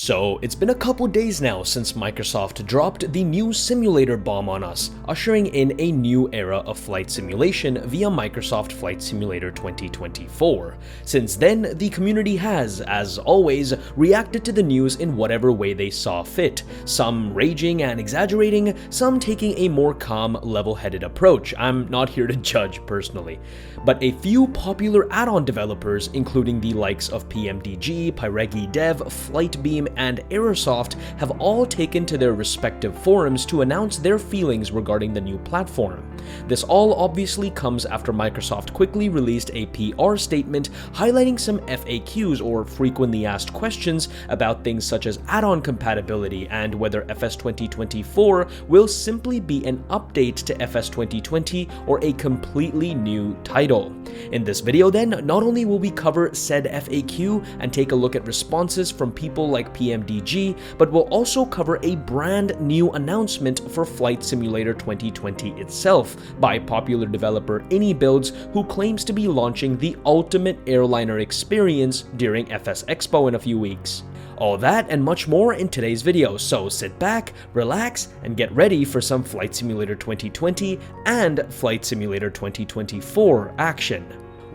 So it's been a couple days now since Microsoft dropped the new simulator bomb on us, ushering in a new era of flight simulation via Microsoft Flight Simulator 2024. Since then, the community has, as always, reacted to the news in whatever way they saw fit, some raging and exaggerating, some taking a more calm, level-headed approach. I'm not here to judge personally. But a few popular add-on developers, including the likes of pmdg, PyregiDev, Flightbeam, and Aerosoft, have all taken to their respective forums to announce their feelings regarding the new platform. This all obviously comes after Microsoft quickly released a PR statement highlighting some FAQs, or frequently asked questions, about things such as add-on compatibility and whether FS 2024 will simply be an update to FS 2020 or a completely new title. In this video then, not only will we cover said FAQ and take a look at responses from people like pmdg, but we'll also cover a brand new announcement for Flight Simulator 2020 itself by popular developer Inibuilds, who claims to be launching the ultimate airliner experience during FSExpo in a few weeks. All that and much more in today's video, so sit back, relax, and get ready for some Flight Simulator 2020 and Flight Simulator 2024 action.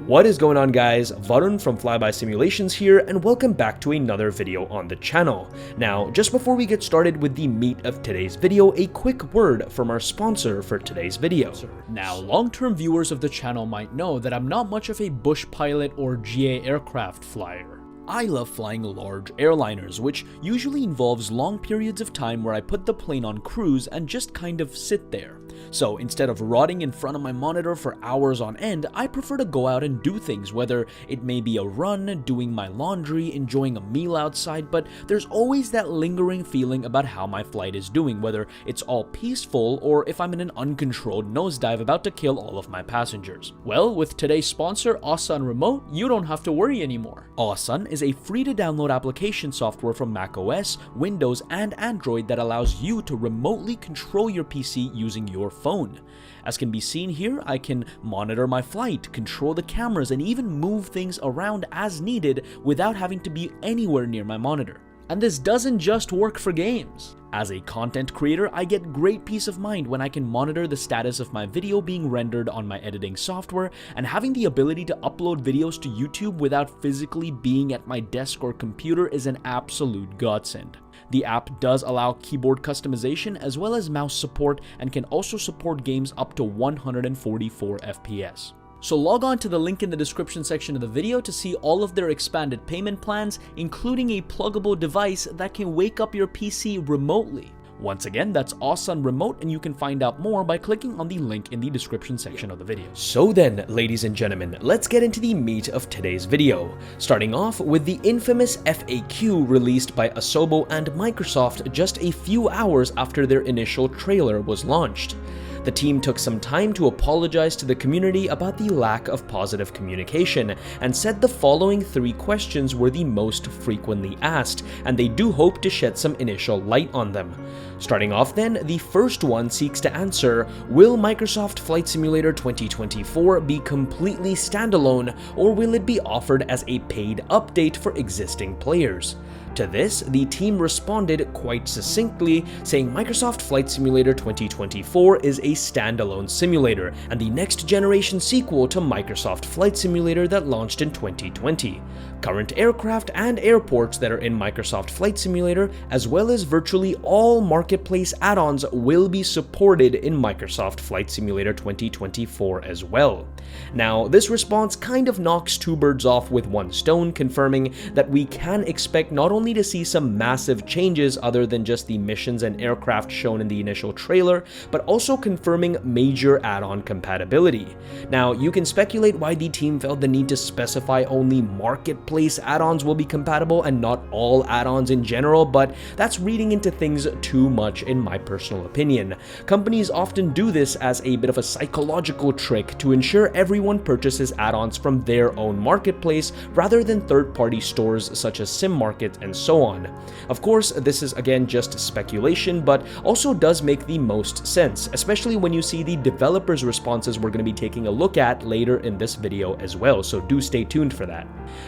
What is going on, guys? Varun from Flyby Simulations here, and welcome back to another video on the channel. Now, just before we get started with the meat of today's video, a quick word from our sponsor for today's video. Now, long-term viewers of the channel might know that I'm not much of a bush pilot or GA aircraft flyer. I love flying large airliners, which usually involves long periods of time where I put the plane on cruise and just kind of sit there. So instead of rotting in front of my monitor for hours on end, I prefer to go out and do things, whether it may be a run, doing my laundry, enjoying a meal outside, but there's always that lingering feeling about how my flight is doing, whether it's all peaceful or if I'm in an uncontrolled nosedive about to kill all of my passengers. Well, with today's sponsor, Asun Remote, you don't have to worry anymore. Asun is a free-to-download application software from macOS, Windows, and Android that allows you to remotely control your PC using your phone. As can be seen here, I can monitor my flight, control the cameras, and even move things around as needed without having to be anywhere near my monitor. And this doesn't just work for games. As a content creator, I get great peace of mind when I can monitor the status of my video being rendered on my editing software, and having the ability to upload videos to YouTube without physically being at my desk or computer is an absolute godsend. The app does allow keyboard customization as well as mouse support, and can also support games up to 144 FPS. So log on to the link in the description section of the video to see all of their expanded payment plans, including a pluggable device that can wake up your PC remotely. Once again, that's Asun Remote, and you can find out more by clicking on the link in the description section of the video. So then, ladies and gentlemen, let's get into the meat of today's video, starting off with the infamous FAQ released by Asobo and Microsoft just a few hours after their initial trailer was launched. The team took some time to apologize to the community about the lack of positive communication, and said the following 3 questions were the most frequently asked, and they do hope to shed some initial light on them. Starting off then, the first one seeks to answer, will Microsoft Flight Simulator 2024 be completely standalone, or will it be offered as a paid update for existing players? To this, the team responded quite succinctly, saying Microsoft Flight Simulator 2024 is a standalone simulator and the next generation sequel to Microsoft Flight Simulator that launched in 2020. Current aircraft and airports that are in Microsoft Flight Simulator, as well as virtually all marketplace add-ons, will be supported in Microsoft Flight Simulator 2024 as well. Now, this response kind of knocks 2 birds off with 1 stone, confirming that we can expect not only to see some massive changes other than just the missions and aircraft shown in the initial trailer, but also confirming major add-on compatibility. Now, you can speculate why the team felt the need to specify only marketplace add-ons will be compatible and not all add-ons in general, but that's reading into things too much in my personal opinion. Companies often do this as a bit of a psychological trick to ensure everyone purchases add-ons from their own marketplace rather than third-party stores such as SimMarket and and so on. Of course, this is again just speculation, but also does make the most sense, especially when you see the developers' responses we're going to be taking a look at later in this video as well, so do stay tuned for that.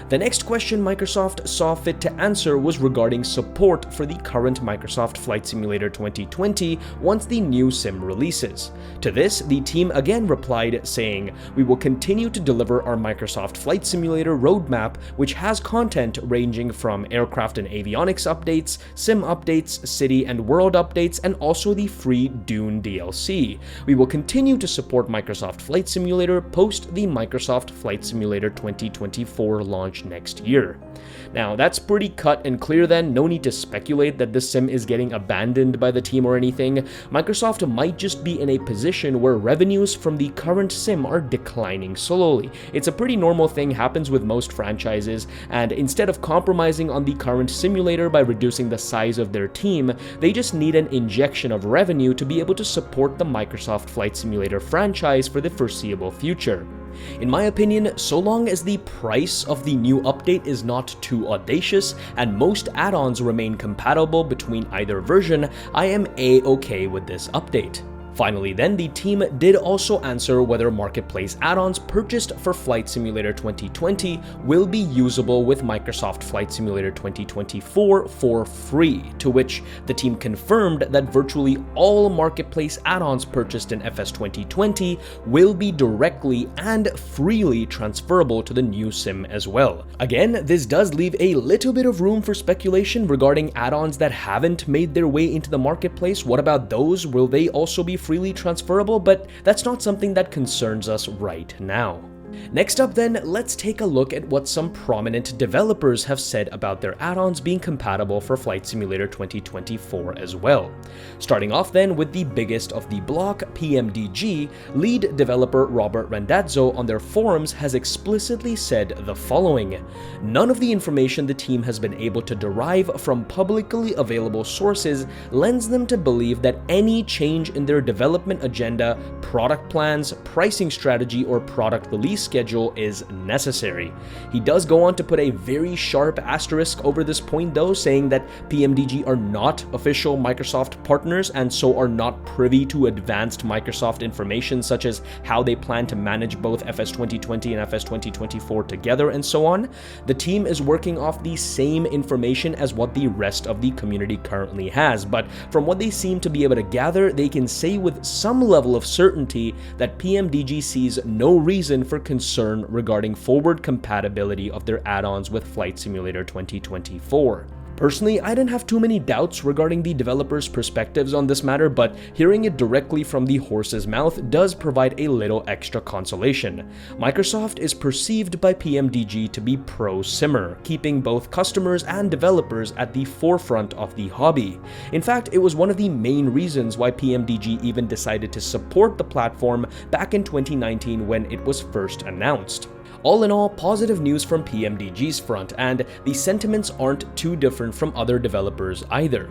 The next question Microsoft saw fit to answer was regarding support for the current Microsoft Flight Simulator 2020 once the new sim releases. To this, the team again replied saying, "We will continue to deliver our Microsoft Flight Simulator roadmap, which has content ranging from aircraft and avionics updates, sim updates, city and world updates, and also the free Dune DLC. We will continue to support Microsoft Flight Simulator post the Microsoft Flight Simulator 2024 launch next year." Now, that's pretty cut and clear then, no need to speculate that this sim is getting abandoned by the team or anything. Microsoft might just be in a position where revenues from the current sim are declining slowly. It's a pretty normal thing, happens with most franchises, and instead of compromising on the current simulator by reducing the size of their team, they just need an injection of revenue to be able to support the Microsoft Flight Simulator franchise for the foreseeable future. In my opinion, so long as the price of the new update is not too audacious and most add-ons remain compatible between either version, I am a-okay with this update. Finally then, the team did also answer whether marketplace add-ons purchased for Flight Simulator 2020 will be usable with Microsoft Flight Simulator 2024 for free, to which the team confirmed that virtually all marketplace add-ons purchased in FS 2020 will be directly and freely transferable to the new sim as well. Again, this does leave a little bit of room for speculation regarding add-ons that haven't made their way into the marketplace. What about those? Will they also be freely transferable? But that's not something that concerns us right now. Next up then, let's take a look at what some prominent developers have said about their add-ons being compatible for Flight Simulator 2024 as well. Starting off then with the biggest of the block, pmdg, lead developer Robert Randazzo on their forums has explicitly said the following: "None of the information the team has been able to derive from publicly available sources lends them to believe that any change in their development agenda, product plans, pricing strategy, or product release schedule is necessary." He does go on to put a very sharp asterisk over this point though, saying that pmdg are not official Microsoft partners and so are not privy to advanced Microsoft information such as how they plan to manage both FS 2020 and FS 2024 together and so on. The team is working off the same information as what the rest of the community currently has, but from what they seem to be able to gather, they can say with some level of certainty that pmdg sees no reason for concern regarding forward compatibility of their add-ons with Flight Simulator 2024. Personally, I didn't have too many doubts regarding the developers' perspectives on this matter, but hearing it directly from the horse's mouth does provide a little extra consolation. Microsoft is perceived by pmdg to be pro-simmer, keeping both customers and developers at the forefront of the hobby. In fact, it was one of the main reasons why pmdg even decided to support the platform back in 2019 when it was first announced. All in all, positive news from pmdg's front, and the sentiments aren't too different from other developers either.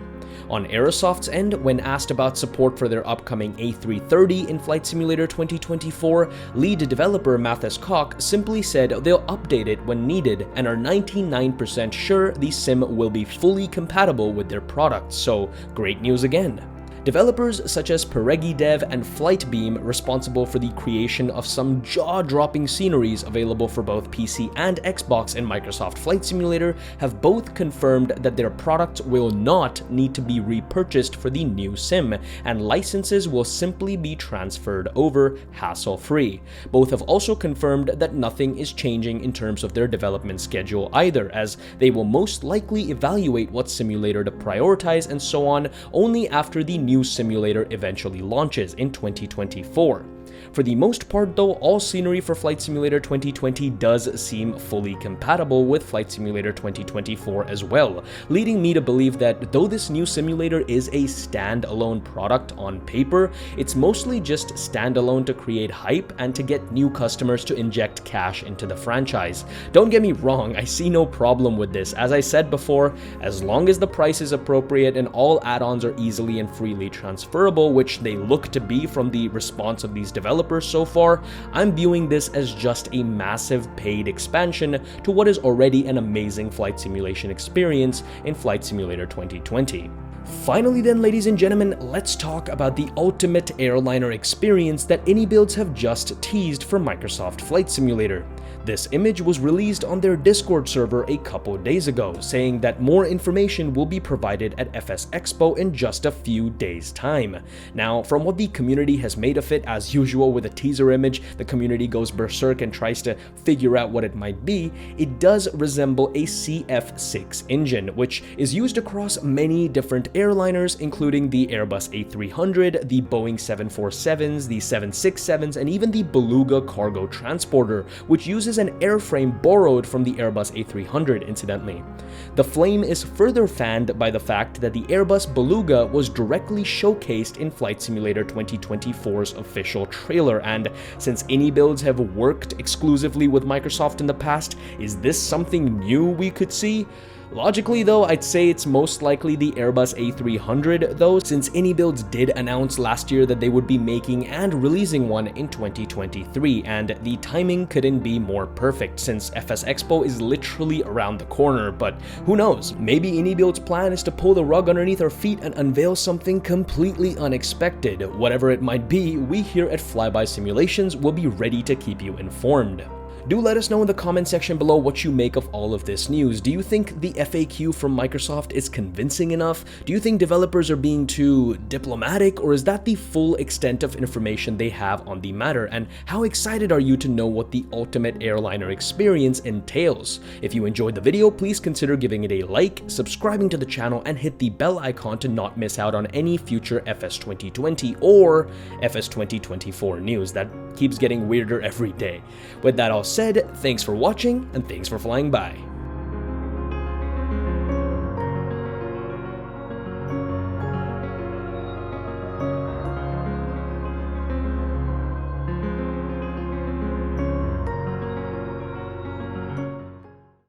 On Aerosoft's end, when asked about support for their upcoming A330 in Flight Simulator 2024, lead developer Mathis Koch simply said they'll update it when needed and are 99% sure the sim will be fully compatible with their products, so great news again. Developers such as PeregiDev and Flightbeam, responsible for the creation of some jaw-dropping sceneries available for both PC and Xbox in Microsoft Flight Simulator, have both confirmed that their products will not need to be repurchased for the new sim, and licenses will simply be transferred over hassle-free. Both have also confirmed that nothing is changing in terms of their development schedule either, as they will most likely evaluate what simulator to prioritize and so on only after the new simulator eventually launches in 2024. For the most part though, all scenery for Flight Simulator 2020 does seem fully compatible with Flight Simulator 2024 as well, leading me to believe that though this new simulator is a standalone product on paper, it's mostly just standalone to create hype and to get new customers to inject cash into the franchise. Don't get me wrong, I see no problem with this. As I said before, as long as the price is appropriate and all add-ons are easily and freely transferable, which they look to be from the response of these developers, developers so far, I'm viewing this as just a massive paid expansion to what is already an amazing flight simulation experience in Flight Simulator 2020. Finally then, ladies and gentlemen, let's talk about the ultimate airliner experience that Inibuilds have just teased for Microsoft Flight Simulator. This image was released on their Discord server a couple days ago, saying that more information will be provided at FSExpo in just a few days' time. Now, from what the community has made of it, as usual with a teaser image, the community goes berserk and tries to figure out what it might be. It does resemble a CF6 engine, which is used across many different airliners, including the Airbus A300, the Boeing 747s, the 767s, and even the Beluga cargo transporter, which uses an airframe borrowed from the Airbus A300, incidentally. The flame is further fanned by the fact that the Airbus Beluga was directly showcased in Flight Simulator 2024's official trailer, and since Inibuilds have worked exclusively with Microsoft in the past, is this something new we could see? Logically though, I'd say it's most likely the Airbus A300 though, since Inibuilds did announce last year that they would be making and releasing one in 2023, and the timing couldn't be more perfect since FSExpo is literally around the corner. But who knows, maybe Inibuilds' plan is to pull the rug underneath our feet and unveil something completely unexpected. Whatever it might be, we here at Flyby Simulations will be ready to keep you informed. Do let us know in the comment section below what you make of all of this news. Do you think the FAQ from Microsoft is convincing enough? Do you think developers are being too diplomatic, or is that the full extent of information they have on the matter? And how excited are you to know what the ultimate airliner experience entails? If you enjoyed the video, please consider giving it a like, subscribing to the channel, and hit the bell icon to not miss out on any future FS 2020 or FS 2024 news that keeps getting weirder every day. With that all said, thanks for watching and thanks for flying by.